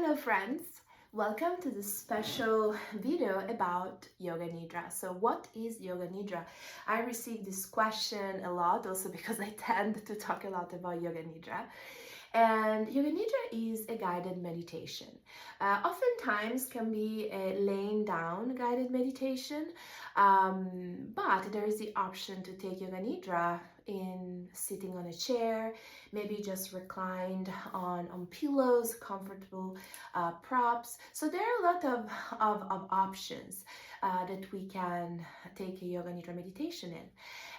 Hello friends, welcome to this special video about Yoga Nidra. So what is Yoga Nidra? I receive this question a lot also because I tend to talk a lot about Yoga Nidra. And Yoga Nidra is a guided meditation. Oftentimes can be a laying down guided meditation, but there is the option to take Yoga Nidra in sitting on a chair, maybe just reclined on pillows, comfortable props. So there are a lot of options that we can take a Yoga Nidra meditation in.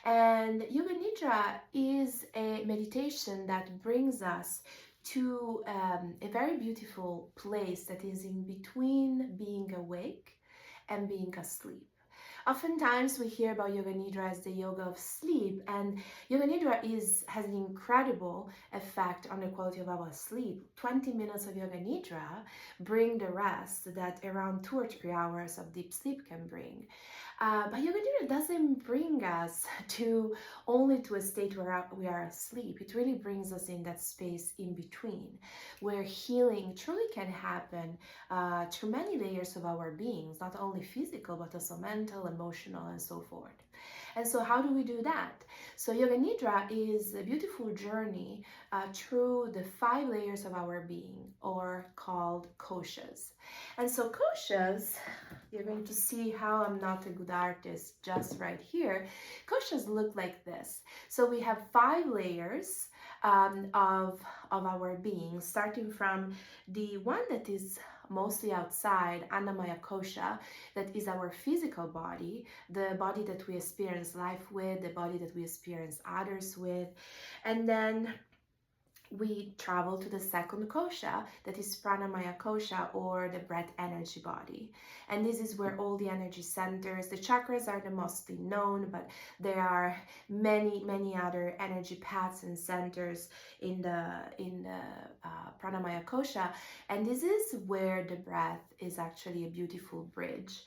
And Yoga Nidra is a meditation that brings us to a very beautiful place that is in between being awake and being asleep. Oftentimes we hear about Yoga Nidra as the yoga of sleep, and Yoga Nidra has an incredible effect on the quality of our sleep. 20 minutes of Yoga Nidra bring the rest that around 2 or 3 hours of deep sleep can bring. But Yoga Nidra doesn't bring us only to a state where we are asleep. It really brings us in that space in between, where healing truly can happen through many layers of our beings, not only physical, but also mental, emotional, and so forth. And so how do we do that? So Yoga Nidra is a beautiful journey through the 5 layers of our being, or called koshas. And so koshas, you're going to see how I'm not a good artist just right here. Koshas look like this. So we have 5 layers of our being, starting from the one that is mostly outside, Annamaya Kosha, that is our physical body, the body that we experience life with, the body that we experience others with. And then we travel to the second kosha, that is Pranamaya Kosha, or the breath energy body. And this is where all the energy centers, the chakras are the mostly known, but there are many other energy paths and centers in the Pranamaya Kosha. And this is where the breath is actually a beautiful bridge.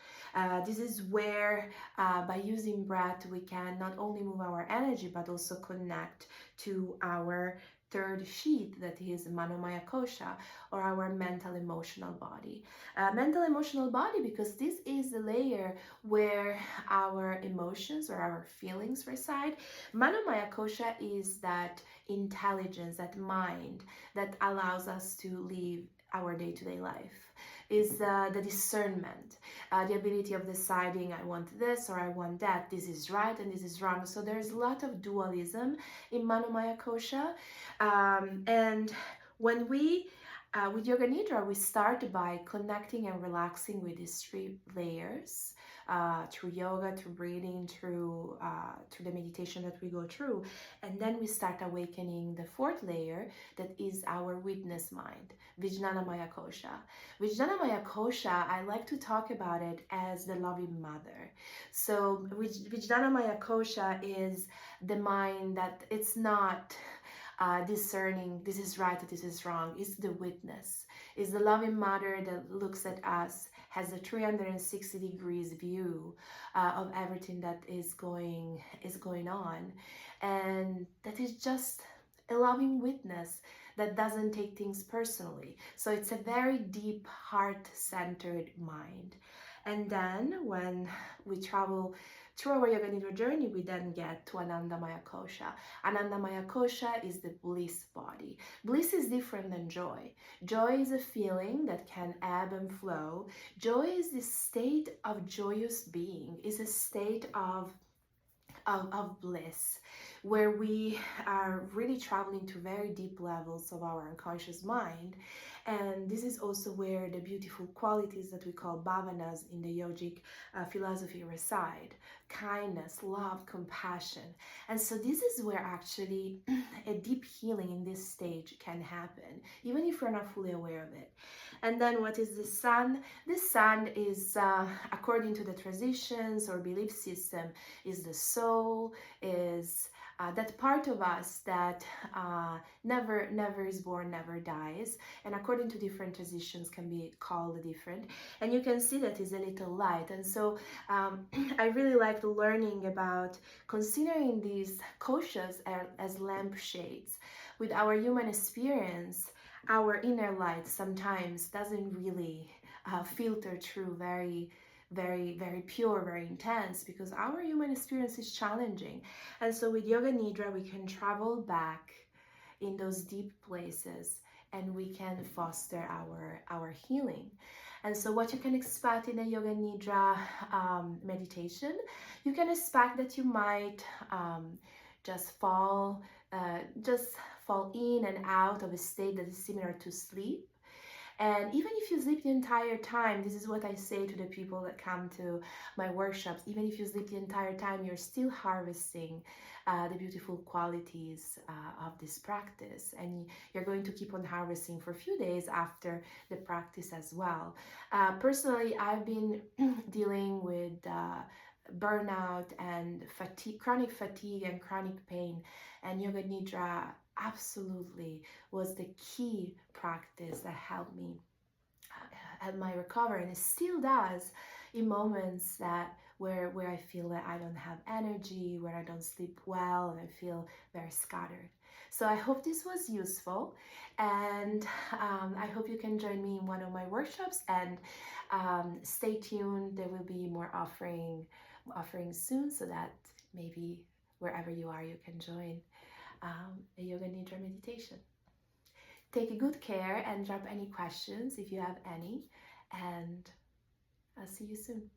This is where by using breath we can not only move our energy but also connect to our third sheath, that is Manomaya Kosha, or our mental emotional body. Mental emotional body, because this is the layer where our emotions or our feelings reside. Manomaya Kosha is that intelligence, that mind that allows us to live our day-to-day life, is the discernment, the ability of deciding I want this or I want that, this is right and this is wrong. So there's a lot of dualism in Manomaya Kosha, and when we with Yoga Nidra, we start by connecting and relaxing with these 3 layers through yoga, through breathing, through the meditation that we go through. And then we start awakening the 4th layer, that is our witness mind, Vijnanamaya Kosha. Vijnanamaya Kosha, I like to talk about it as the loving mother. So Vijnanamaya Kosha is the mind that it's not discerning this is right, this is wrong. It's the witness. It's the loving mother that looks at us, has a 360 degrees view of everything that is going on, and that is just a loving witness that doesn't take things personally. So it's a very deep, heart-centered mind. And then when we travel through our Yoga Nidra journey, we then get to Anandamaya Kosha. Anandamaya Kosha is the bliss body. Bliss is different than joy. Joy is a feeling that can ebb and flow. Joy is the state of joyous being, is a state of bliss, where we are really traveling to very deep levels of our unconscious mind. And this is also where the beautiful qualities that we call bhavanas in the yogic philosophy reside: kindness, love, compassion. And so this is where actually a deep healing in this stage can happen, even if we're not fully aware of it. And then what is the sun? The sun is, according to the traditions or belief system, is the soul, is that part of us that never is born, never dies, and according to different traditions can be called different. And you can see that is a little light. And so I really like learning about considering these koshas as lampshades. With our human experience, our inner light sometimes doesn't really filter through very pure, very intense, because our human experience is challenging. And so with Yoga Nidra, we can travel back in those deep places, and we can foster our healing. And so what you can expect in a Yoga Nidra meditation, you can expect that you might just fall in and out of a state that is similar to sleep. And even if you sleep the entire time, this is what I say to the people that come to my workshops, even if you sleep the entire time, you're still harvesting the beautiful qualities of this practice. And you're going to keep on harvesting for a few days after the practice as well. Personally, I've been dealing with burnout and fatigue, chronic fatigue and chronic pain, and Yoga Nidra absolutely was the key practice that helped me at my recovery, and it still does in moments where I feel that I don't have energy, where I don't sleep well, and I feel very scattered. So I hope this was useful, and I hope you can join me in one of my workshops, and stay tuned. There will be more offerings soon, so that maybe wherever you are, you can join a Yoga Nidra meditation. Take good care and drop any questions if you have any, and I'll see you soon.